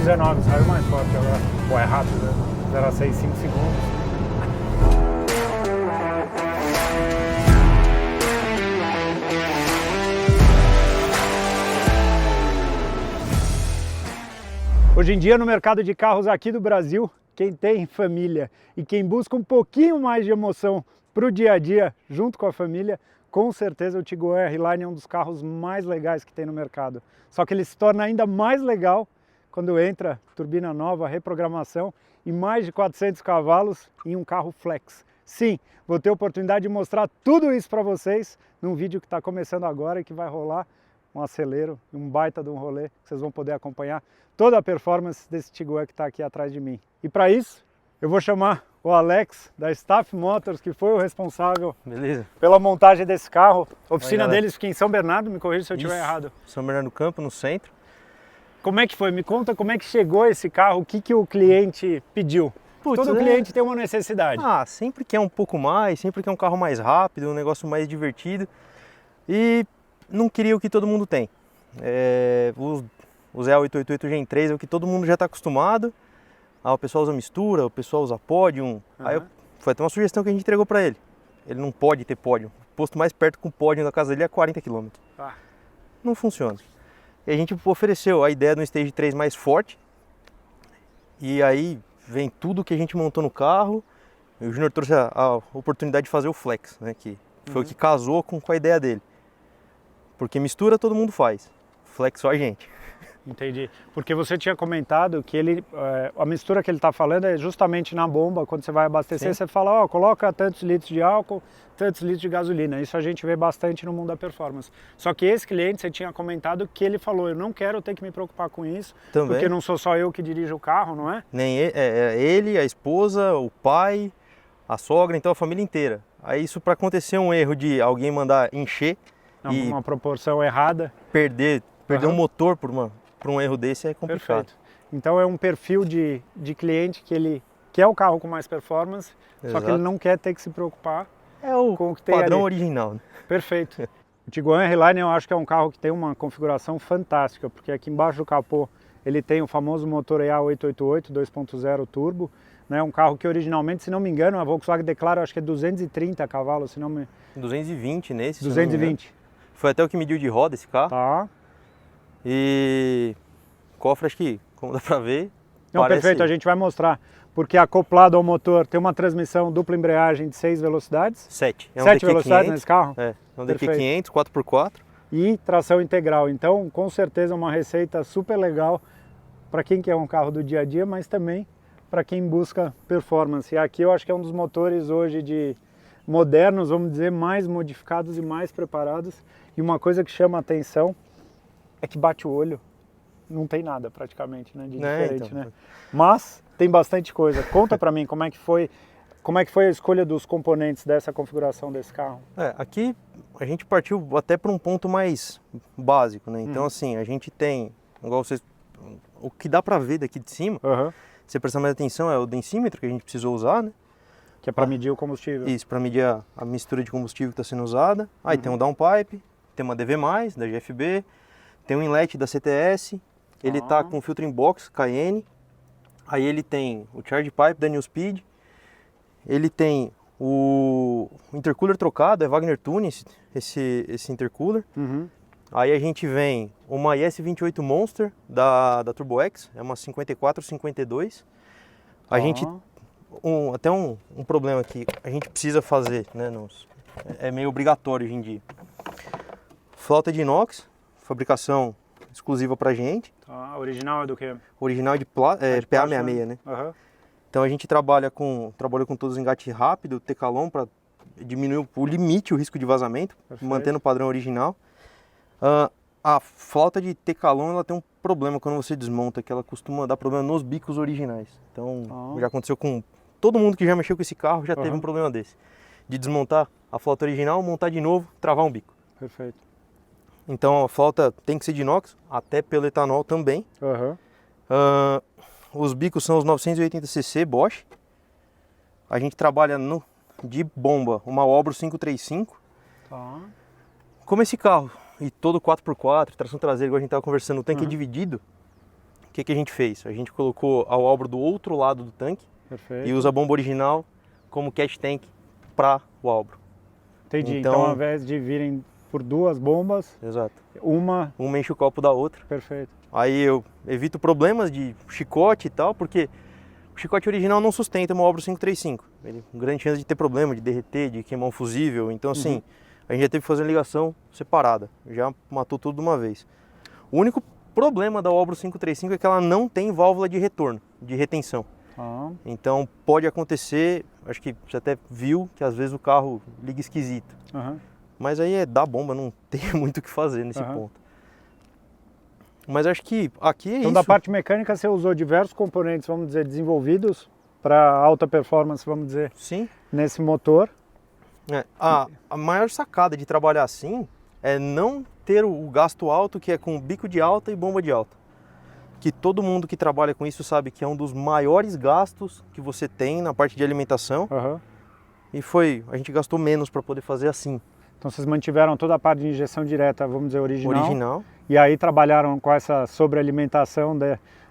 1,19, saiu mais forte agora. Pô, é rápido, né? 0 a 6, 5 segundos. Hoje em dia, no mercado de carros aqui do Brasil, quem tem família e quem busca um pouquinho mais de emoção para o dia a dia junto com a família, com certeza o Tiguan R-Line é um dos carros mais legais que tem no mercado. Só que ele se torna ainda mais legal quando entra turbina nova, reprogramação e mais de 400 cavalos em um carro flex. Sim, vou ter a oportunidade de mostrar tudo isso para vocês num vídeo que está começando agora e que vai rolar um acelero e um baita de um rolê, que vocês vão poder acompanhar toda a performance desse Tiguan que está aqui atrás de mim. E para isso, eu vou chamar o Alex da Staff Motors, que foi o responsável pela montagem desse carro. A oficina deles fica em São Bernardo, me corrija se eu estiver errado. São Bernardo do Campo, no centro. Como é que foi? Me conta como é que chegou esse carro, o que o cliente pediu. Todo cliente tem uma necessidade. Sempre quer um pouco mais, sempre quer um carro mais rápido, um negócio mais divertido. E não queria o que todo mundo tem. O Z888 Gen 3 é o que todo mundo já está acostumado. O pessoal usa mistura, o pessoal usa pódio. Aí foi até uma sugestão que a gente entregou para ele. Ele não pode ter pódio. O posto mais perto com o pódio da casa dele é 40 km. Não funciona. E a gente ofereceu a ideia do Stage 3 mais forte. E aí vem tudo que a gente montou no carro. E o Júnior trouxe a oportunidade de fazer o Flex, né, que foi o que casou com a ideia dele. Porque mistura todo mundo faz. Flex só a gente. Entendi. Porque você tinha comentado que a mistura que ele está falando é justamente na bomba, quando você vai abastecer, você fala, coloca tantos litros de álcool, tantos litros de gasolina. Isso a gente vê bastante no mundo da performance. Só que esse cliente, você tinha comentado que ele falou, eu não quero ter que me preocupar com isso, porque não sou só eu que dirijo o carro, não é? Nem ele, a esposa, o pai, a sogra, então a família inteira. Aí isso, para acontecer um erro de alguém mandar encher e uma proporção errada, perder um motor por um erro desse é complicado. Perfeito. Então é um perfil de cliente que ele quer o carro com mais performance, só que ele não quer ter que se preocupar com o que tem padrão ali. original. Né? Perfeito. O Tiguan R-Line eu acho que é um carro que tem uma configuração fantástica, porque aqui embaixo do capô ele tem o famoso motor EA888 2.0 turbo, né? Um carro que originalmente, se não me engano, a Volkswagen declara, acho que é 230 cavalos, se não me... 220 nesse, 220. Foi até o que mediu de roda esse carro. Tá. E cofre, acho que, como dá pra ver, não, perfeito, a gente vai mostrar. Porque acoplado ao motor tem uma transmissão dupla embreagem de 6 velocidades. 7. É um 7 DQ500, velocidades nesse carro? É um DQ500, 4x4. E tração integral. Então, com certeza, uma receita super legal para quem quer um carro do dia a dia, mas também para quem busca performance. E aqui eu acho que é um dos motores hoje de modernos, vamos dizer, mais modificados e mais preparados. E uma coisa que chama a atenção é que bate o olho, não tem nada praticamente, né, de diferente, né? Mas tem bastante coisa. Conta pra mim como é que foi a escolha dos componentes dessa configuração desse carro. Aqui a gente partiu até para um ponto mais básico, né? Então assim, a gente tem, igual vocês, o que dá pra ver daqui de cima, se você prestar mais atenção, é o densímetro que a gente precisou usar, né? Que é para medir o combustível. Isso, para medir a mistura de combustível que está sendo usada. Aí tem um downpipe, tem uma DV+, da GFB, tem um inlet da CTS, ele tá com filtro inbox Cayenne, aí ele tem o charge pipe da New Speed, ele tem o intercooler trocado, é Wagner Tuning esse intercooler. Aí a gente vem uma IS28 Monster da Turbo X, é uma 5452. A gente, até um problema que a gente precisa fazer, né, é meio obrigatório hoje em dia. Flauta de inox, fabricação exclusiva pra gente. Original é do quê? Original é de PA66, né? Então a gente trabalhou com todos os engates rápido, Tecalon, para diminuir o limite o risco de vazamento, mantendo o padrão original. A flauta de Tecalon, ela tem um problema quando você desmonta, que ela costuma dar problema nos bicos originais. Então já aconteceu com todo mundo que já mexeu com esse carro, já teve um problema desse. De desmontar a flauta original, montar de novo, travar um bico. Perfeito. Então a flauta tem que ser de inox, até pelo etanol também. Os bicos são os 980cc Bosch. A gente trabalha de bomba, uma Obro 535. Como esse carro, e todo 4x4, tração traseira, igual a gente estava conversando, o tanque é dividido. O que a gente fez? A gente colocou a Walbro do outro lado do tanque Perfeito. e usa a bomba original como catch tank para o Walbro. Entendi. Então, ao invés de virem por duas bombas, exato, uma enche o copo da outra. Perfeito. Aí eu evito problemas de chicote e tal, porque o chicote original não sustenta uma Walbro 535. Ele tem grande chance de ter problema, de derreter, de queimar um fusível. Então, assim, a gente já teve que fazer uma ligação separada. Já matou tudo de uma vez. O único problema da Walbro 535 é que ela não tem válvula de retorno, de retenção. Então, pode acontecer, acho que você até viu, que às vezes o carro liga esquisito. Mas aí é dar bomba, não tem muito o que fazer nesse ponto. Mas acho que aqui é isso. Então, da parte mecânica, você usou diversos componentes, vamos dizer, desenvolvidos para alta performance, vamos dizer, sim, nesse motor. A maior sacada de trabalhar assim é não ter o gasto alto, que é com bico de alta e bomba de alta. Que todo mundo que trabalha com isso sabe que é um dos maiores gastos que você tem na parte de alimentação. E a gente gastou menos para poder fazer assim. Então vocês mantiveram toda a parte de injeção direta, vamos dizer, original. E aí trabalharam com essa sobrealimentação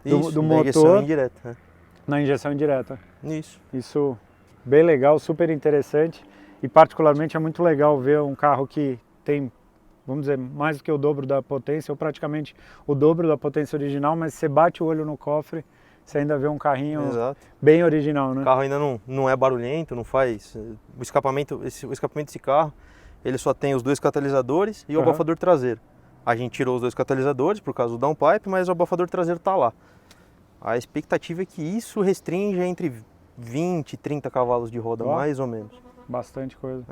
do motor. Injeção indireta. Na injeção indireta. Isso. Bem legal, super interessante. E particularmente é muito legal ver um carro que tem, vamos dizer, mais do que o dobro da potência, ou praticamente o dobro da potência original, mas você bate o olho no cofre, você ainda vê um carrinho bem original, né? O carro ainda não é barulhento, não faz... O escapamento desse carro, ele só tem os dois catalisadores e o abafador traseiro. A gente tirou os dois catalisadores por causa do downpipe, mas o abafador traseiro está lá. A expectativa é que isso restrinja entre 20 e 30 cavalos de roda, mais ou menos. Bastante coisa.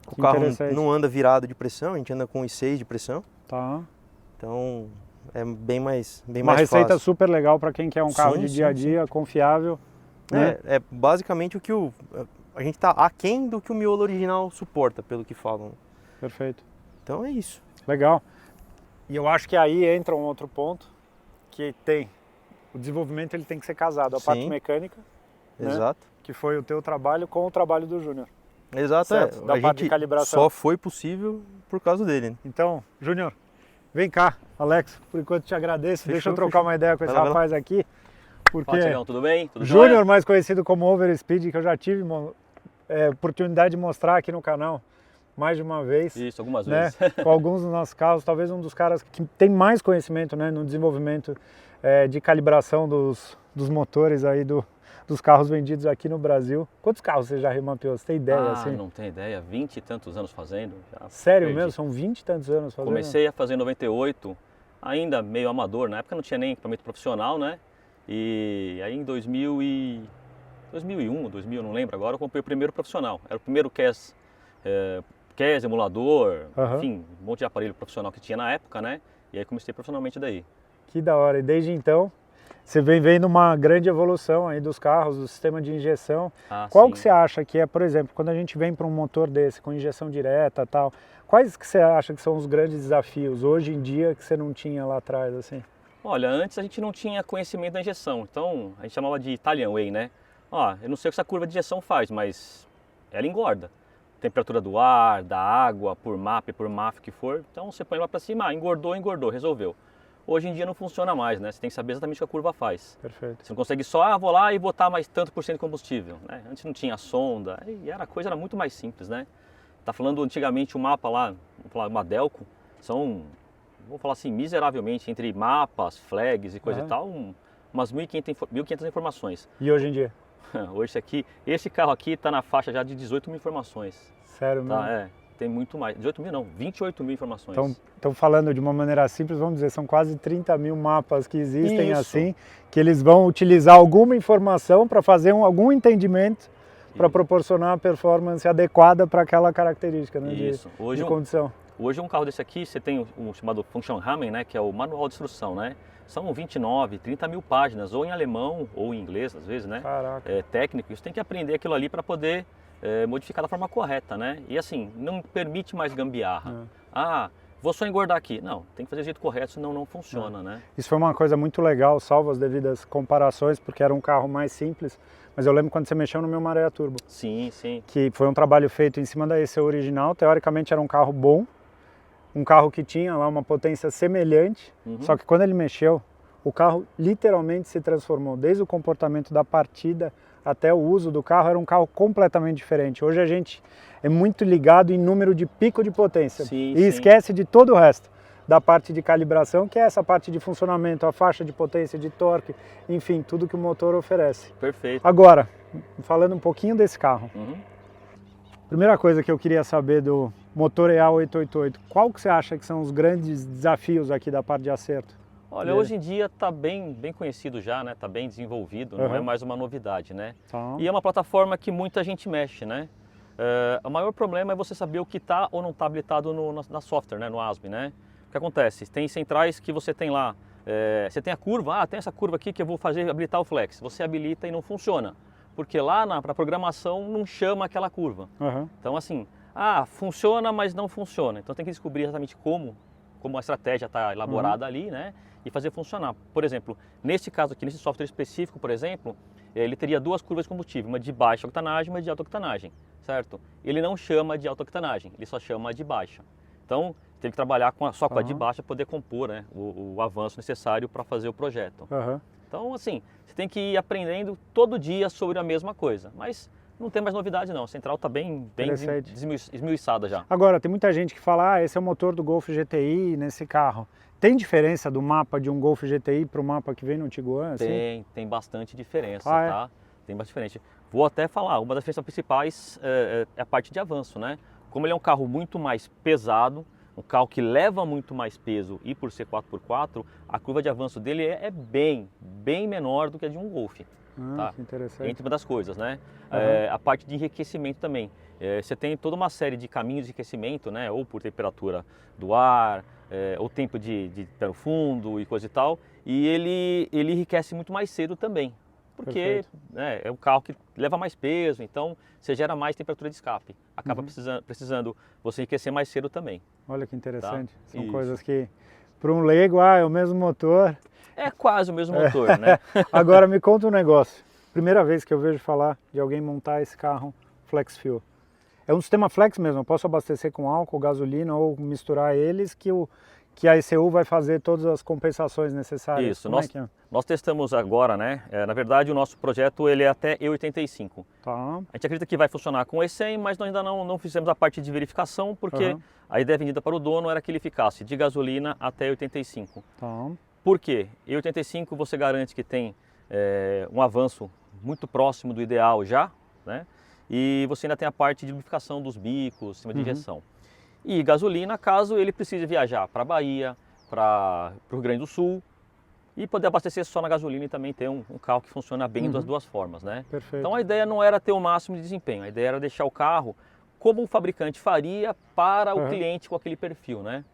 O carro não anda virado de pressão, a gente anda com 1.6 de pressão. Então é bem mais fácil. Uma receita super legal para quem quer um carro de dia a dia, confiável. Né? É basicamente o que a gente está aquém do que o miolo original suporta, pelo que falam. Perfeito. Então é isso. Legal. E eu acho que aí entra um outro ponto, que o desenvolvimento ele tem que ser casado. A parte mecânica, exato, né? Que foi o teu trabalho com o trabalho do Júnior. Exato, da parte de calibração. Só foi possível por causa dele. Né? Então, Júnior, vem cá, Alex, por enquanto te agradeço. Deixa eu trocar uma ideia com esse rapaz aqui. Porque tudo bem? Júnior, mais conhecido como Overspeed, que eu já tive oportunidade de mostrar aqui no canal mais de uma vez. Isso, algumas né? vezes. Com alguns dos nossos carros, talvez um dos caras que tem mais conhecimento, né, no desenvolvimento de calibração dos motores aí dos carros vendidos aqui no Brasil. Quantos carros você já remapeou? Você tem ideia? Assim? Não tenho ideia, 20 e tantos anos fazendo. Sério mesmo? São 20 e tantos anos fazendo? Comecei a fazer em 98, ainda meio amador, na época não tinha nem equipamento profissional, né? E aí em 2001, 2000, não lembro agora, eu comprei o primeiro profissional. Era o primeiro CAS, emulador, enfim, um monte de aparelho profissional que tinha na época, né? E aí comecei profissionalmente daí. Que da hora, e desde então você vem vendo uma grande evolução aí dos carros, do sistema de injeção. Qual que você acha que é, por exemplo, quando a gente vem para um motor desse, com injeção direta e tal, quais que você acha que são os grandes desafios hoje em dia que você não tinha lá atrás, assim? Olha, antes a gente não tinha conhecimento da injeção, então a gente chamava de Italian Way, né? Eu não sei o que essa curva de injeção faz, mas ela engorda. Temperatura do ar, da água, por MAP, por MAF que for, então você põe lá para cima, engordou, resolveu. Hoje em dia não funciona mais, né? Você tem que saber exatamente o que a curva faz. Perfeito. Você não consegue só, vou lá e botar mais tanto por cento de combustível, né? Antes não tinha sonda, e a coisa era muito mais simples, né? Tá falando antigamente o mapa lá, vamos falar uma Delco, são, vou falar assim, miseravelmente, entre mapas, flags e coisa e tal, umas 1.500 informações. E hoje em dia? Hoje esse carro aqui está na faixa já de 18 mil informações. Sério mesmo? Tem muito mais. 18 mil não, 28 mil informações. Então falando de uma maneira simples, vamos dizer, são quase 30 mil mapas que existem assim, que eles vão utilizar alguma informação para fazer algum entendimento para proporcionar a performance adequada para aquela característica, né, de condição. Hoje um carro desse aqui, você tem o chamado Funktionsrahmen, né, que é o manual de instrução, né? São 29, 30 mil páginas, ou em alemão, ou em inglês, às vezes, né? Caraca. Técnico, você tem que aprender aquilo ali para poder modificar da forma correta, né? E assim, não permite mais gambiarra. Vou só engordar aqui. Não, tem que fazer do jeito correto, senão não funciona, né? Isso foi uma coisa muito legal, salvo as devidas comparações, porque era um carro mais simples, mas eu lembro quando você mexeu no meu Maré Turbo. Sim. Que foi um trabalho feito em cima da EC original, teoricamente era um carro bom, um carro que tinha lá uma potência semelhante, só que quando ele mexeu, o carro literalmente se transformou. Desde o comportamento da partida até o uso do carro, era um carro completamente diferente. Hoje a gente é muito ligado em número de pico de potência Sim, e sim. esquece de todo o resto, da parte de calibração, que é essa parte de funcionamento, a faixa de potência, de torque, enfim, tudo que o motor oferece. Perfeito. Agora, falando um pouquinho desse carro, Uhum. primeira coisa que eu queria saber do motor EA888, qual que você acha que são os grandes desafios aqui da parte de acerto? Olha, hoje em dia está bem conhecido já, né? Está bem desenvolvido, não é mais uma novidade, né? Tá. E é uma plataforma que muita gente mexe, né? O maior problema é você saber o que está ou não está habilitado na software, né? No ASM, né? O que acontece? Tem centrais que você tem lá, você tem a curva, tem essa curva aqui que eu vou fazer habilitar o flex. Você habilita e não funciona, porque lá na programação não chama aquela curva. Uhum. Então assim, funciona, mas não funciona. Então tem que descobrir exatamente como a estratégia está elaborada ali, né? E fazer funcionar. Por exemplo, nesse caso aqui, nesse software específico, por exemplo, ele teria duas curvas de combustível, uma de baixa octanagem e uma de alta octanagem, certo? Ele não chama de alta octanagem, ele só chama de baixa. Então, teve que trabalhar só com a de baixa para poder compor, né, o avanço necessário para fazer o projeto. Então, assim, você tem que ir aprendendo todo dia sobre a mesma coisa, mas não tem mais novidade não, a central está bem esmiuçada já. Agora, tem muita gente que fala, esse é o motor do Golf GTI nesse carro. Tem diferença do mapa de um Golf GTI para o mapa que vem no Tiguan? Assim? Tem bastante diferença, tá? Tem bastante diferença. Vou até falar, uma das diferenças principais é a parte de avanço, né? Como ele é um carro muito mais pesado, um carro que leva muito mais peso e por ser 4x4, a curva de avanço dele é bem menor do que a de um Golf. Tá? Que interessante. Entre uma das coisas, né? A parte de enriquecimento também. Você tem toda uma série de caminhos de enriquecimento, né? Ou por temperatura do ar, ou tempo de pé fundo e coisa e tal. E ele enriquece muito mais cedo também. Porque é um carro que leva mais peso, então você gera mais temperatura de escape. Acaba precisando você enriquecer mais cedo também. Olha que interessante. Tá? São coisas que, para um leigo, é o mesmo motor. É quase o mesmo motor, né? Agora me conta um negócio. Primeira vez que eu vejo falar de alguém montar esse carro Flex Fuel. É um sistema flex mesmo, eu posso abastecer com álcool, gasolina ou misturar eles que a ECU vai fazer todas as compensações necessárias. Isso, nós testamos agora, né? Na verdade o nosso projeto ele é até E85. Tá. A gente acredita que vai funcionar com E100, mas nós ainda não fizemos a parte de verificação, porque a ideia vendida para o dono era que ele ficasse de gasolina até E85. Tá. Por quê? E85 você garante que tem um avanço muito próximo do ideal já, né? E você ainda tem a parte de lubrificação dos bicos, sistema de injeção. E gasolina, caso ele precise viajar para a Bahia, para o Rio Grande do Sul, e poder abastecer só na gasolina e também ter um carro que funciona bem das duas formas, né? Perfeito. Então a ideia não era ter o máximo de desempenho, a ideia era deixar o carro como o fabricante faria para o cliente com aquele perfil, né?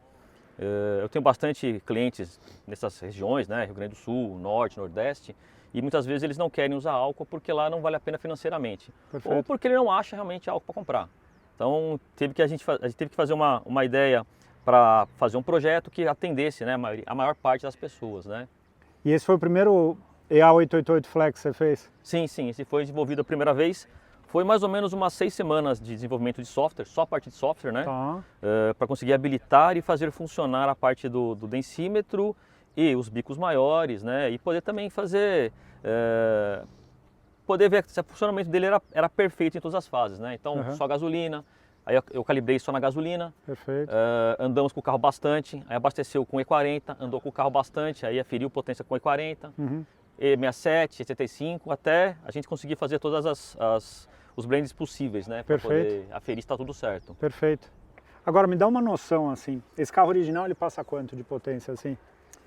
Eu tenho bastante clientes nessas regiões, né? Rio Grande do Sul, Norte, Nordeste, e muitas vezes eles não querem usar álcool porque lá não vale a pena financeiramente. Perfeito. Ou porque ele não acha realmente álcool para comprar. Então a gente teve que fazer uma ideia para fazer um projeto que atendesse, né, a maior parte das pessoas, né? E esse foi o primeiro EA888 Flex que você fez? Sim, esse foi desenvolvido a primeira vez. Foi mais ou menos umas 6 semanas de desenvolvimento de software, só a parte de software, né? Tá. Para conseguir habilitar e fazer funcionar a parte do densímetro e os bicos maiores, né? E poder também fazer, poder ver se o funcionamento dele era perfeito em todas as fases, né? Então, só gasolina, aí eu calibrei só na gasolina. Perfeito. Andamos com o carro bastante, aí abasteceu com E40, andou com o carro bastante, aí aferiu potência com E40, E67, E75, até a gente conseguir fazer todas os blends possíveis, né? Para poder aferir se está tudo certo. Perfeito. Agora me dá uma noção assim, esse carro original ele passa quanto de potência assim?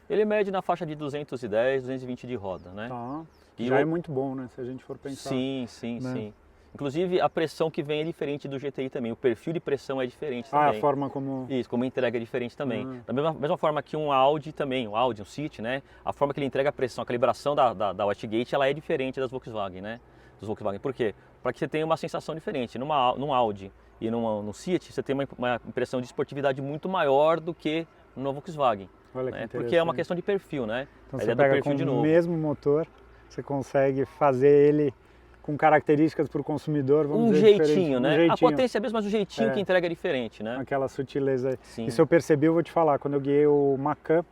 Ele mede na faixa de 210, 220 de roda, né? Tá. E já é muito bom, né? Se a gente for pensar. Sim. Inclusive a pressão que vem é diferente do GTI também, o perfil de pressão é diferente também. A forma como... Isso, como entrega é diferente também. Da mesma forma que um Audi também, um City, né? A forma que ele entrega a pressão, a calibração da Westgate, ela é diferente das Volkswagen, né? Dos Volkswagen. Por quê? Para que você tenha uma sensação diferente. Num Audi e num City, você tem uma impressão de esportividade muito maior do que no Volkswagen. Olha que né? Porque é uma questão de perfil, né? Então você pega com o mesmo motor, você consegue fazer ele com características para o consumidor, vamos dizer, jeitinho, né? Um jeitinho. A potência é mesmo, mas o jeitinho que entrega é diferente, né? Aquela sutileza aí. Sim. Isso eu percebi, eu vou te falar, quando eu guiei o Macan,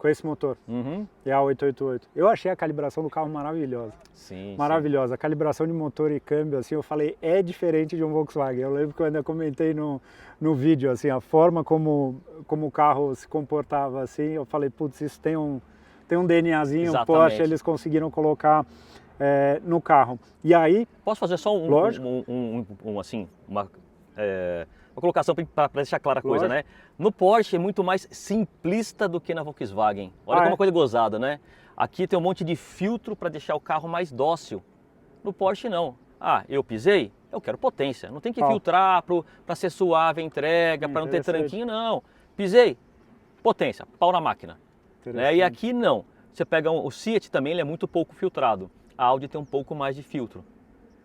Com esse motor. Uhum. E a 888. Eu achei a calibração do carro maravilhosa. Sim, Maravilhosa. A calibração de motor e câmbio, assim, eu falei, é diferente de um Volkswagen. Eu lembro que eu ainda comentei no vídeo, assim, a forma como o carro se comportava, assim, eu falei, putz, isso tem um DNAzinho, um Porsche, eles conseguiram colocar no carro. E aí... Posso fazer só uma colocação para deixar clara a coisa, né? No Porsche é muito mais simplista do que na Volkswagen. Olha como uma coisa gozada, né? Aqui tem um monte de filtro para deixar o carro mais dócil. No Porsche não. Ah, eu pisei? Eu quero potência. Não tem que filtrar para ser suave a entrega, para não ter tranquinho, não. Pisei? Potência, pau na máquina. Né? E aqui não. Você pega o Seat também, ele é muito pouco filtrado. A Audi tem um pouco mais de filtro.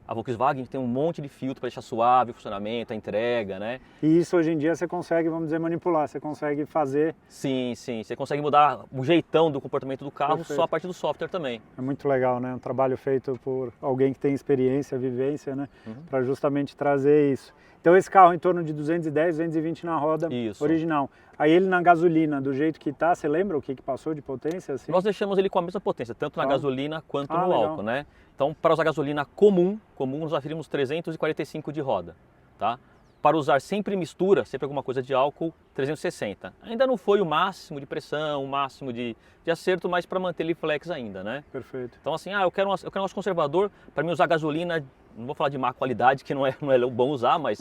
A Volkswagen tem um monte de filtro para deixar suave o funcionamento, a entrega, né? E isso hoje em dia você consegue, vamos dizer, manipular, você consegue fazer... Sim, você consegue mudar o jeitão do comportamento do carro só a partir do software também. É muito legal, né? Um trabalho feito por alguém que tem experiência, vivência, né? Para justamente trazer isso. Então esse carro em torno de 210, 220 na roda original. Aí ele na gasolina, do jeito que tá, você lembra o que passou de potência? Assim? Nós deixamos ele com a mesma potência, tanto na gasolina quanto no álcool, né? Então, para usar gasolina comum nós aferimos 345 de roda, tá? Para usar sempre mistura, sempre alguma coisa de álcool, 360. Ainda não foi o máximo de pressão, o máximo de acerto, mas para manter ele flex ainda, né? Perfeito. Então assim, eu quero um negócio conservador, para mim usar gasolina, não vou falar de má qualidade, que não é bom usar, mas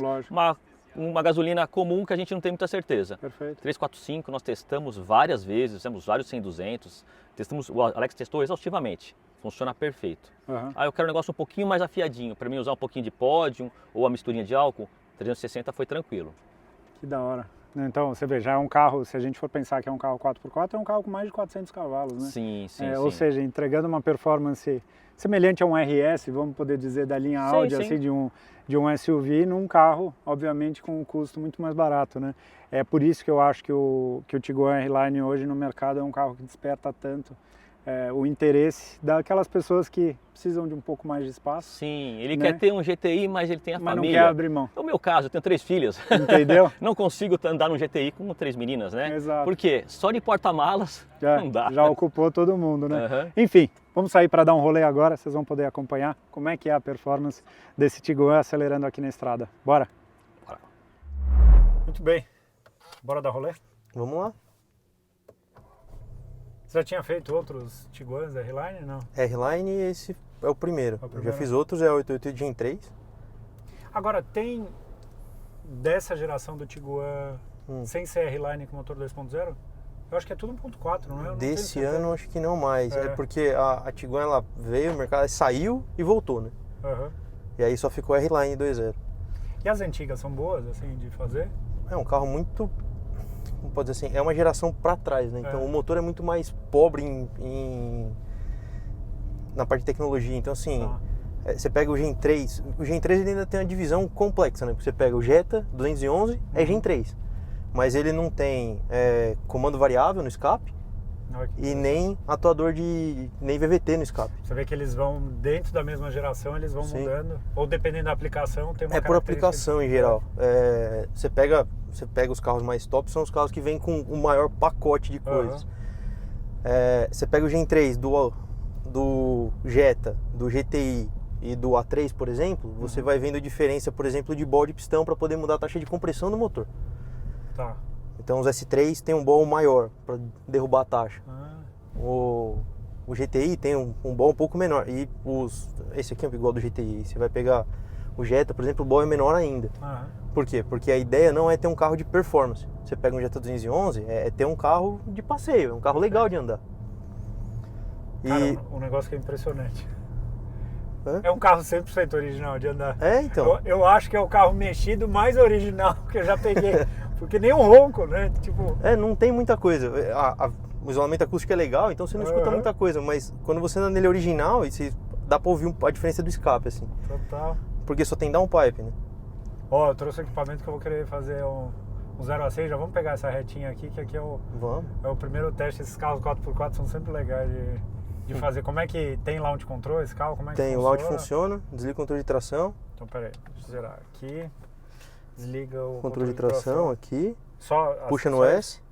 uma gasolina comum que a gente não tem muita certeza. Perfeito. 345 nós testamos várias vezes, fizemos vários 100, 200, o Alex testou exaustivamente. Funciona perfeito. Eu quero um negócio um pouquinho mais afiadinho, para mim usar um pouquinho de pódio ou a misturinha de álcool, 360 foi tranquilo. Que da hora. Então, você vê, já é um carro, se a gente for pensar que é um carro 4x4, é um carro com mais de 400 cavalos, né? Sim. Ou seja, entregando uma performance semelhante a um RS, vamos poder dizer, da linha Audi, assim, de um SUV, num carro, obviamente, com um custo muito mais barato, né? É por isso que eu acho que o Tiguan R-Line hoje no mercado é um carro que desperta tanto o interesse daquelas pessoas que precisam de um pouco mais de espaço. Sim, ele quer ter um GTI, mas ele tem a família. Mas não quer abrir mão. É o meu caso, eu tenho 3 filhas. Entendeu? Não consigo andar num GTI com 3 meninas, né? Exato. Por quê? Só de porta-malas não dá. Já ocupou todo mundo, né? Enfim, vamos sair para dar um rolê agora, vocês vão poder acompanhar como é que é a performance desse Tiguan acelerando aqui na estrada. Bora? Muito bem. Bora dar rolê? Vamos lá. Você já tinha feito outros Tiguans R-Line, não? R-Line, esse é o primeiro. Eu já fiz outros, é o 888 Gen 3. Agora, tem dessa geração do Tiguan sem ser R-Line com motor 2.0? Eu acho que é tudo 1.4, não é? Desse ano, acho que não mais. É porque a Tiguan, ela veio, o mercado saiu e voltou, né? E aí só ficou R-Line 2.0. E as antigas são boas, assim, de fazer? É um carro muito... Como pode dizer assim, é uma geração para trás, né? Então o motor é muito mais pobre na parte de tecnologia. Então assim, você pega o Gen 3, o Gen 3 ele ainda tem uma divisão complexa, né? Porque você pega o Jetta 211, é Gen 3, mas ele não tem comando variável no escape e nem atuador nem VVT no escape. Você vê que eles vão, dentro da mesma geração, eles vão mudando, ou dependendo da aplicação, tem uma por aplicação em geral. Você pega os carros mais top, são os carros que vêm com o maior pacote de coisas. Você pega o Gen 3 do Jetta, do GTI e do A3, por exemplo, você vai vendo a diferença, por exemplo, de ball de pistão para poder mudar a taxa de compressão do motor. Tá. Então os S3 tem um ball maior para derrubar a taxa. O GTI tem um ball um pouco menor. E esse aqui é igual do GTI. Você vai pegar o Jetta, por exemplo, o ball é menor ainda. Por quê? Porque a ideia não é ter um carro de performance. Você pega um Jetta 211, é ter um carro de passeio, um carro legal de andar. Cara, um negócio que é impressionante. É um carro 100% original de andar. Então. Eu acho que é o carro mexido mais original que eu já peguei. Porque nem um ronco, né? Tipo... não tem muita coisa. O isolamento acústico é legal, então você não escuta muita coisa. Mas quando você anda nele original, dá pra ouvir a diferença do escape, assim. Total. Porque só tem downpipe, né? Eu trouxe um equipamento que eu vou querer fazer um 0 a 6. Já vamos pegar essa retinha aqui, que aqui é o primeiro teste. Esses carros 4x4 são sempre legais de fazer. Como é que tem launch control esse carro? Como é que tem, o launch funciona, desliga o controle de tração. Então peraí, deixa eu zerar aqui. Desliga o controle de tração aqui. Só puxa no S.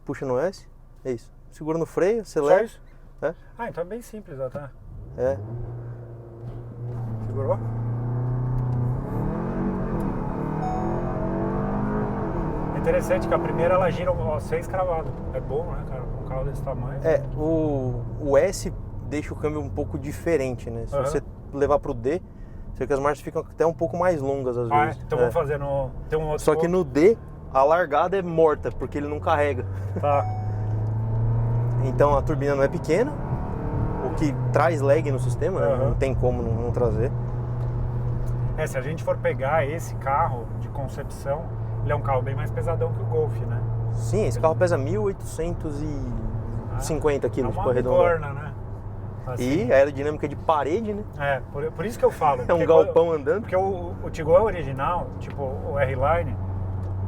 puxa no S, é isso. Segura no freio, Só acelera. isso? É. Ah, então é bem simples até. É. Segurou? É interessante que a primeira ela gira ó, 6 cravado. É bom, né, cara? Um carro desse tamanho. É, o S deixa o câmbio um pouco diferente, né? Se você levar pro D, você vê que as marchas ficam até um pouco mais longas às vezes. Então vamos fazer no... Tem um outro Só que no D, a largada é morta, porque ele não carrega. Tá. Então a turbina não é pequena, o que traz lag no sistema, né? Não tem como não trazer. Se a gente for pegar esse carro de concepção, ele é um carro bem mais pesadão que o Golf, né? Sim, esse carro pesa 1.850 quilos, é por uma arredondar. bigorna, né? Assim, E a aerodinâmica de parede, né? Por isso que eu falo. É um galpão andando. Porque o Tiguan original, tipo o R-Line,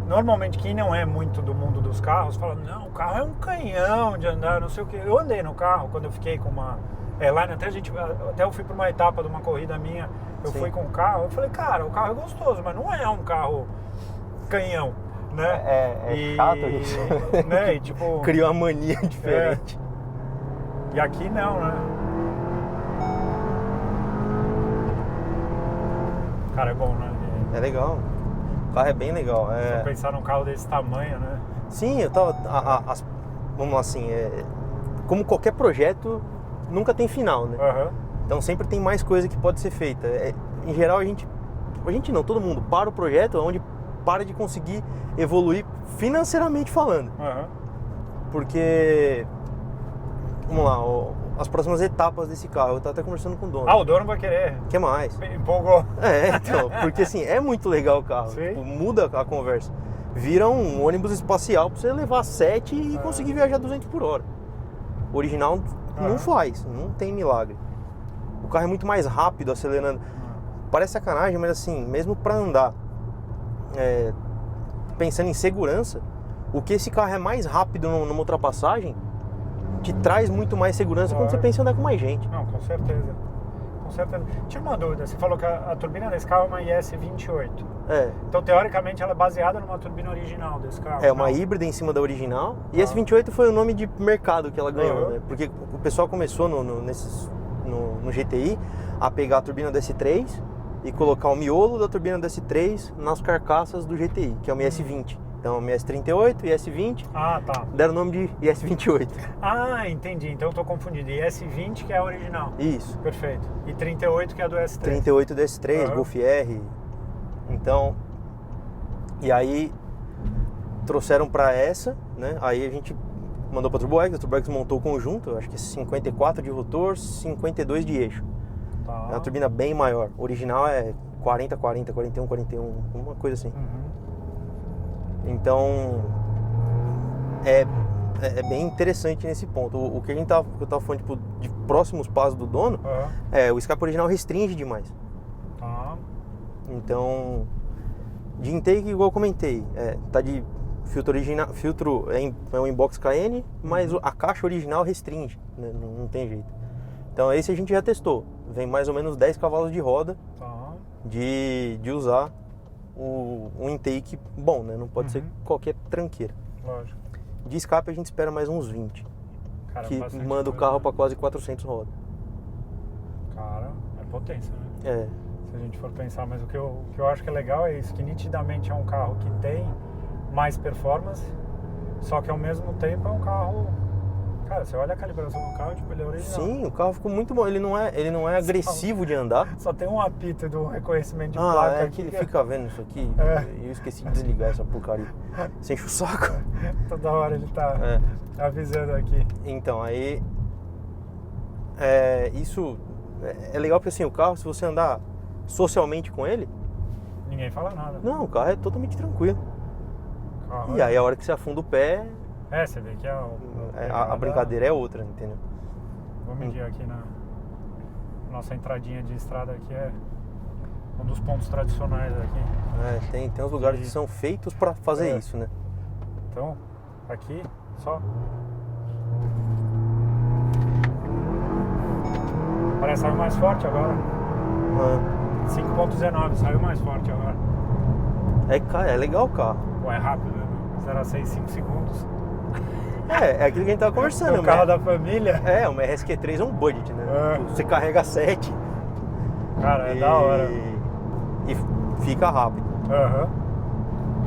normalmente quem não é muito do mundo dos carros fala, não, o carro é um canhão de andar, não sei o que. Eu andei no carro quando eu fiquei com uma R-Line, até eu fui para uma etapa de uma corrida minha, eu fui com o carro, eu falei, cara, o carro é gostoso, mas não é um carro canhão, né? Chato isso. Né? E, tipo, Criou uma mania diferente. E aqui não, né? Cara, é bom, né? É legal. O carro é bem legal. Se eu pensar num carro desse tamanho, né? Sim, eu tava. Vamos lá assim, como qualquer projeto, nunca tem final, né? Então sempre tem mais coisa que pode ser feita. Em geral, a gente não, todo mundo para o projeto onde para de conseguir evoluir financeiramente falando. Porque, vamos lá, as próximas etapas desse carro, eu tava até conversando com o dono. O dono vai querer. Quer mais? Empolgou. Então, porque assim, é muito legal o carro. Tipo, muda a conversa. Vira um ônibus espacial pra você levar 7 e conseguir viajar 200 por hora. O original não faz, não tem milagre. O carro é muito mais rápido acelerando. Parece sacanagem, mas assim, mesmo pra andar, pensando em segurança, o que esse carro é mais rápido numa ultrapassagem, te traz muito mais segurança quando você pensa em andar com mais gente. Não, com certeza. Com certeza. Tira uma dúvida, você falou que a turbina desse carro é uma IS-28. Então, teoricamente, ela é baseada numa turbina original desse carro. É uma híbrida em cima da original. E IS-28 foi o nome de mercado que ela ganhou, né? Porque o pessoal começou no GTI a pegar a turbina do S3 e colocar o miolo da turbina do S3 nas carcaças do GTI, que é uma IS-20. Então, IS-38 e IS-20 deram o nome de IS-28. Entendi. Então eu tô confundindo. IS-20 que é a original. Isso. Perfeito. E 38 que é a do S3. 38 do S3, Golf R. Então, e aí trouxeram para essa, né? Aí a gente mandou para a Turboex montou o conjunto, acho que 54 de rotor, 52 de eixo. É uma turbina bem maior. O original é 40-40, 41-41, uma coisa assim. Então, é bem interessante nesse ponto. O que eu tava falando, tipo, de próximos passos do dono, o escape original restringe demais. Então, de intake, igual eu comentei, tá de filtro original, é um inbox KN, mas a caixa original restringe, né? Não tem jeito. Então esse a gente já testou, vem mais ou menos 10 cavalos de roda de usar um intake bom, né? Não pode ser qualquer tranqueira. Lógico. De escape a gente espera mais uns 20, cara, que manda o carro para quase 400 rodas. Cara, é potência, né? Se a gente for pensar, mas o que eu acho que é legal é isso, que nitidamente é um carro que tem mais performance, só que ao mesmo tempo é um carro... Cara, você olha a calibração do carro, tipo, ele é original. Sim, o carro ficou muito bom, ele não é agressivo de andar. Só tem um apito do reconhecimento de placa. Que ele fica vendo isso aqui, eu esqueci de desligar essa porcaria. Você enche o saco. Toda hora ele tá avisando aqui. Então, aí... isso é legal porque assim, o carro, se você andar socialmente com ele... Ninguém fala nada. Não, o carro é totalmente tranquilo. E aí a hora que você afunda o pé... você vê que a brincadeira é outra, entendeu? Vou medir aqui na nossa entradinha de estrada aqui, é um dos pontos tradicionais aqui. Tem uns lugares que são feitos para fazer isso, né? Então, aqui, só... Parece que saiu mais forte agora. 5.19, saiu mais forte agora. É legal o carro. É rápido, né? 0 a 6, 5 segundos. É aquilo que a gente tava conversando. O carro da família. É, uma RSQ3 é um budget, né? É. Você carrega 7. Cara, é da hora. E fica rápido. Aham.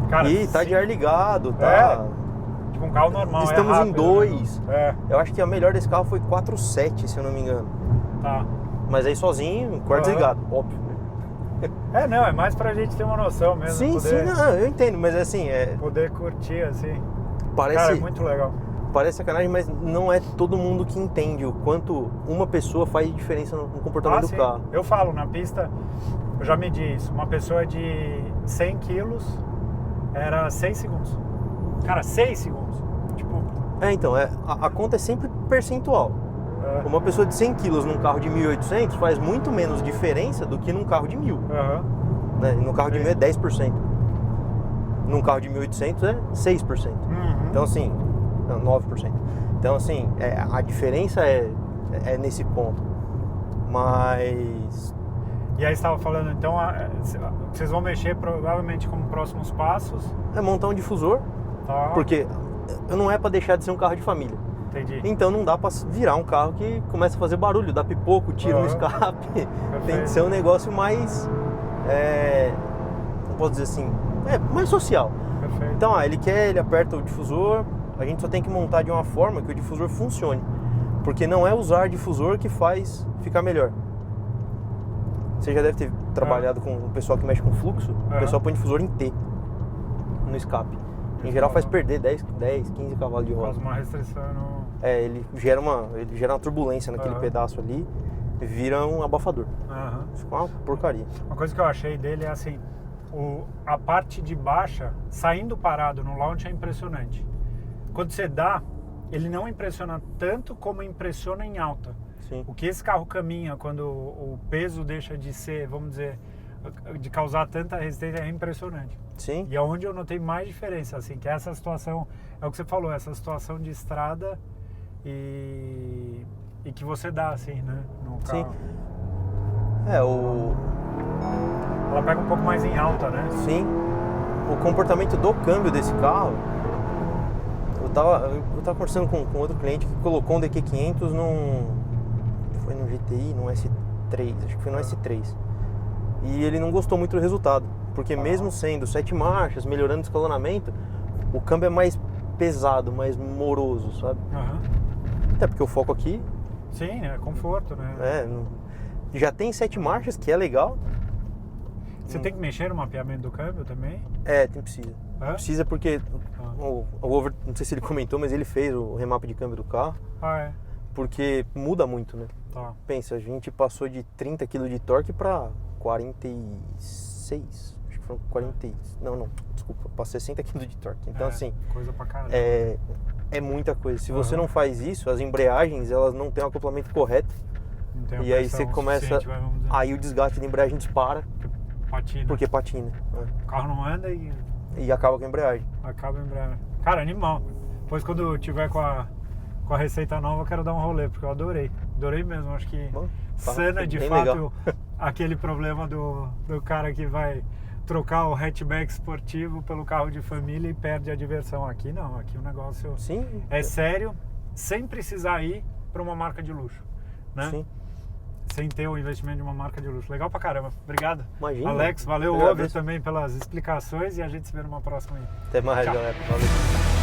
Cara, E tá de ar ligado, tá? É. Tipo um carro normal. Estamos é em rápido, 2. né? Eu acho que a melhor desse carro foi 4.7, se eu não me engano. Tá. Mas aí sozinho, quarto desligado, óbvio. Não, é mais pra gente ter uma noção mesmo. Sim, poder, não, eu entendo, mas assim, poder curtir, assim. parece, Cara, é muito legal. parece sacanagem, mas não é todo mundo que entende o quanto uma pessoa faz diferença no comportamento do sim. carro. Eu falo, na pista, eu já medi isso. Uma pessoa de 100 quilos era 6 segundos. Cara, 6 segundos. Tipo... Então, a conta é sempre percentual. Uma pessoa de 100 quilos num carro de 1.800 faz muito menos diferença do que num carro de 1.000. Né? No carro de 1.000 é 10%. Num carro de 1.800 é 6%. Então, assim, 9%. Então, assim, a diferença é nesse ponto. Mas... E aí você estava falando, então, vocês vão mexer provavelmente como próximos passos. É montar um difusor, Tá. porque não é para deixar de ser um carro de família. Entendi. Então não dá para virar um carro que começa a fazer barulho, dá pipoco, tiro no escape. Tem que ser um negócio mais, não posso dizer assim, mais social. Perfeito. Então ele aperta o difusor, a gente só tem que montar de uma forma que o difusor funcione. Porque não é usar difusor que faz ficar melhor. Você já deve ter trabalhado com o pessoal que mexe com fluxo, o pessoal põe difusor em T no escape. Em geral faz perder 10, 15 cavalos de roda. Faz uma restrição no... Ele gera uma turbulência naquele pedaço ali e vira um abafador. Fica uma porcaria. Uma coisa que eu achei dele é assim, a parte de baixa, saindo parado no launch é impressionante. Quando você dá, ele não impressiona tanto como impressiona em alta. Sim. O que esse carro caminha quando o peso deixa de ser, vamos dizer, de causar tanta resistência é impressionante. Sim. E é onde eu notei mais diferença, assim, que essa situação, é o que você falou, essa situação de estrada e que você dá, assim, né, no carro. Sim. Ela pega um pouco mais em alta, né? Sim. O comportamento do câmbio desse carro, eu tava conversando com outro cliente que colocou um DQ500 foi no GTI, no S3, acho que foi no S3. E ele não gostou muito do resultado, porque mesmo sendo 7 marchas, melhorando o escalonamento, o câmbio é mais pesado, mais moroso, sabe? Até porque o foco aqui... Sim, é conforto, né? Já tem 7 marchas, que é legal. Você tem que mexer no mapeamento do câmbio também? Precisa. É? Precisa porque o Over, não sei se ele comentou, mas ele fez o remap de câmbio do carro. Porque muda muito, né? Tá. Pensa, a gente passou de 30 kg de torque para 46, acho que foram 40, não, desculpa, para 60 kg de torque. Então assim, coisa pra caramba. É muita coisa. Se você não faz isso, as embreagens, elas não têm o acoplamento correto. Não tem a E aí você começa, aí o desgaste da embreagem dispara, patina. porque patina. O carro não anda E acaba com a embreagem. acaba em breve. Cara, animal. Depois quando eu tiver com a receita nova, eu quero dar um rolê, porque eu adorei. Adorei mesmo, acho que sana de bem fato legal. aquele problema do cara que vai trocar o hatchback esportivo pelo carro de família e perde a diversão. Aqui não, aqui o negócio é sério, sem precisar ir para uma marca de luxo, né? Sim. Sem ter o investimento de uma marca de luxo. Legal pra caramba. Obrigado. Imagina. Alex, valeu, Over, também pelas explicações e a gente se vê numa próxima aí. Até mais, Tchau. galera. Valeu.